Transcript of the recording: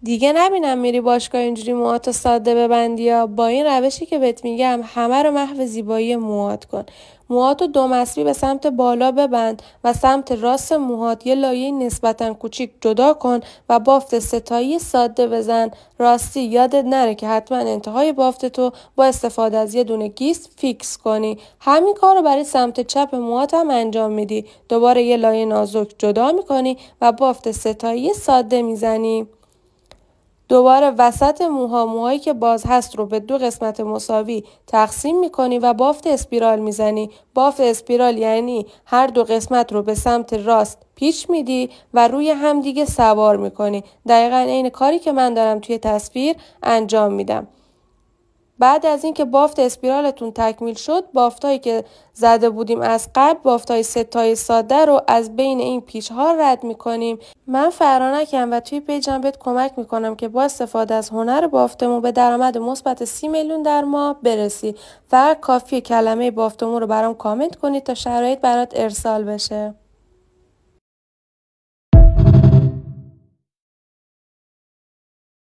دیگه نبینم میری باشگاه اینجوری موهاتو ساده ببندی یا با این روشی که بهت میگم همه رو محو زیبایی موهات کن. موهاتو دو مسبی به سمت بالا ببند و سمت راست موهات یه لایه نسبتاً کوچیک جدا کن و بافت ستایی ساده بزن. راستی یادت نره که حتما انتهای بافتتو با استفاده از یه دونه گیس فیکس کنی. همین کار رو برای سمت چپ موهات هم انجام میدی. دوباره یه لایه نازک جدا میکنی و بافت ستایی ساده میزنی. دوباره وسط موهایی که باز هست رو به دو قسمت مساوی تقسیم میکنی و بافت اسپیرال میزنی. بافت اسپیرال یعنی هر دو قسمت رو به سمت راست پیچ میدی و روی هم دیگه سوار میکنی. دقیقاً عین کاری که من دارم توی تصویر انجام میدم. بعد از اینکه بافت اسپیرالتون تکمیل شد، بافتایی که زده بودیم از قبل، بافتای ستای ساده رو از بین این پیچ ها رد میکنیم. من فرانکم و توی پیجم بهت کمک میکنم که با استفاده از هنر بافتمون به درآمد مثبت 30 میلیون در ماه برسی. فقط کافیه کلمه بافتمون رو برام کامنت کنید تا شرایط برات ارسال بشه.